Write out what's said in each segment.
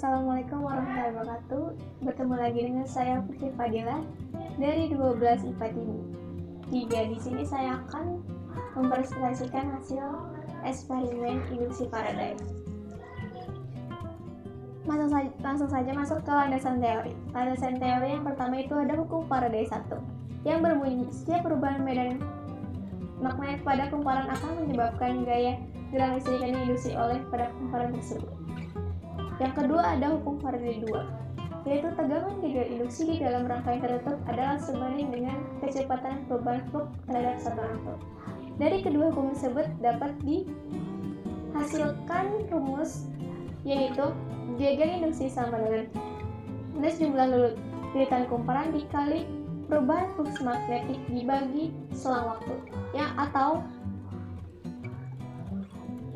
Assalamualaikum warahmatullahi wabarakatuh. Bertemu lagi dengan saya Putri Fadila dari 12 IPA Tinggi 3. Di sini saya akan mempresentasikan hasil eksperimen induksi Faraday. Langsung saja masuk ke landasan teori. Landasan teori yang pertama itu ada hukum Faraday 1 yang berbunyi setiap perubahan medan magnet pada kumparan akan menyebabkan gaya gerak listrik yang diinduksi oleh pada kumparan tersebut. Yang kedua ada hukum Faraday 2, yaitu tegangan gaya induksi di dalam rangkaian tertutup adalah sebanding dengan kecepatan perubahan flux terhadap satu atom. Dari kedua hukum tersebut dapat dihasilkan rumus, yaitu gaya induksi sama dengan minus jumlah lilitan kumparan dikali perubahan flux magnetik dibagi selang waktu, atau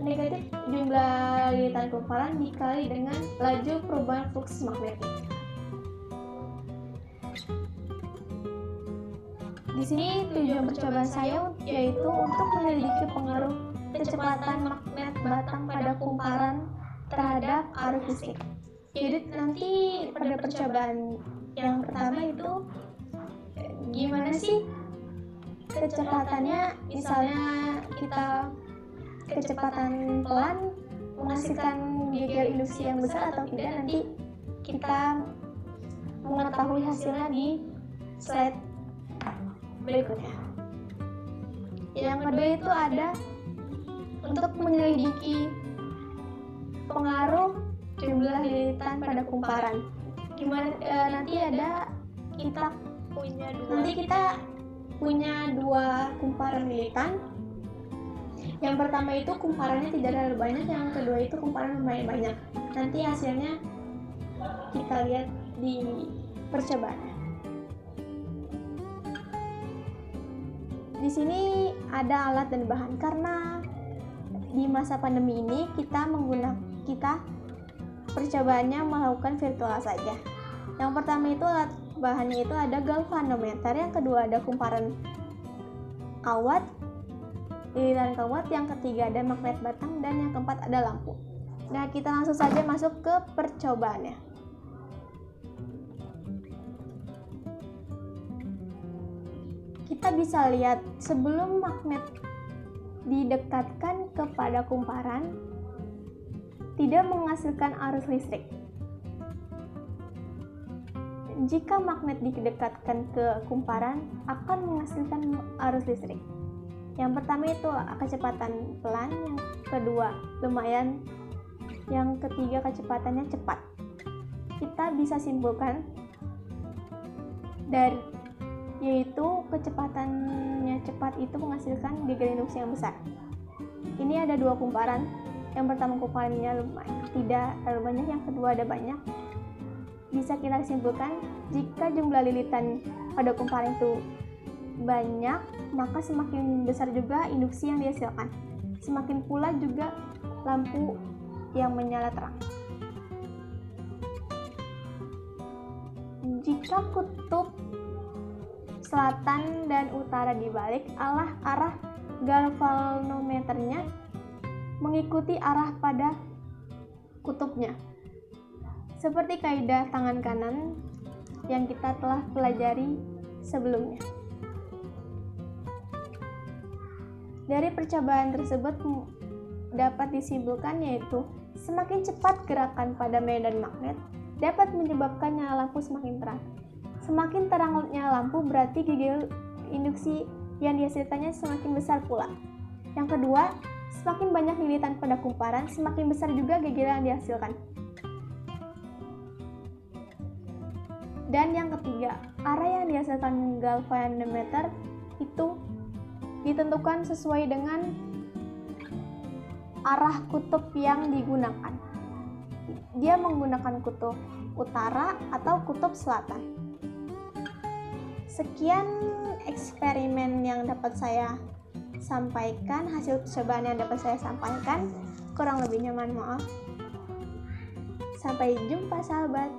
negatif jumlah lilitan kumparan dikali dengan laju perubahan flux magnetik. Di sini tujuan percobaan saya yaitu untuk menyelidiki pengaruh kecepatan magnet batang pada kumparan terhadap arus listrik. Jadi nanti pada percobaan yang pertama itu gimana sih kecepatannya, misalnya kita kecepatan pelan menghasilkan gaya induksi yang besar atau tidak, nanti kita mengetahui hasilnya di slide berikutnya. Yang kedua itu ada untuk menyelidiki pengaruh jumlah lilitan pada kumparan. Gimana nanti kita punya dua kumparan lilitan. Yang pertama itu kumparannya tidak terlalu banyak, yang kedua itu kumparan lumayan banyak. Nanti hasilnya kita lihat di percobaan. Di sini ada alat dan bahan, karena di masa pandemi ini kita percobaannya melakukan virtual saja. Yang pertama itu alat bahannya itu ada galvanometer, yang kedua ada kumparan kawat, lilitan kawat, yang ketiga ada magnet batang, dan yang keempat ada lampu. Nah, kita langsung saja masuk ke percobaannya. Kita bisa lihat sebelum magnet didekatkan kepada kumparan tidak menghasilkan arus listrik. Jika magnet didekatkan ke kumparan akan menghasilkan arus listrik. Yang pertama itu kecepatan pelan, yang kedua lumayan, yang ketiga kecepatannya cepat. Kita bisa simpulkan yaitu kecepatannya cepat itu menghasilkan gaya induksi yang besar. Ini ada dua kumparan. Yang pertama kumparannya tidak terlalu banyak, yang kedua ada banyak. Bisa kita simpulkan jika jumlah lilitan pada kumparan itu banyak, maka semakin besar juga induksi yang dihasilkan. Semakin pula juga lampu yang menyala terang. Jika kutub selatan dan utara dibalik, arah galvanometernya mengikuti arah pada kutubnya. Seperti kaidah tangan kanan yang kita telah pelajari sebelumnya. Dari percobaan tersebut dapat disimpulkan yaitu semakin cepat gerakan pada medan magnet dapat menyebabkan nyala lampu semakin terang. Semakin terangnya lampu berarti gaya induksi yang dihasilkannya semakin besar pula. Yang kedua, semakin banyak lilitan pada kumparan, semakin besar juga gaya yang dihasilkan. Dan yang ketiga, arah yang dihasilkan galvanometer itu ditentukan sesuai dengan arah kutub yang digunakan. Dia menggunakan kutub utara atau kutub selatan. Sekian eksperimen yang dapat saya sampaikan, hasil percobaan yang dapat saya sampaikan. Kurang lebihnya mohon maaf. Sampai jumpa sahabat.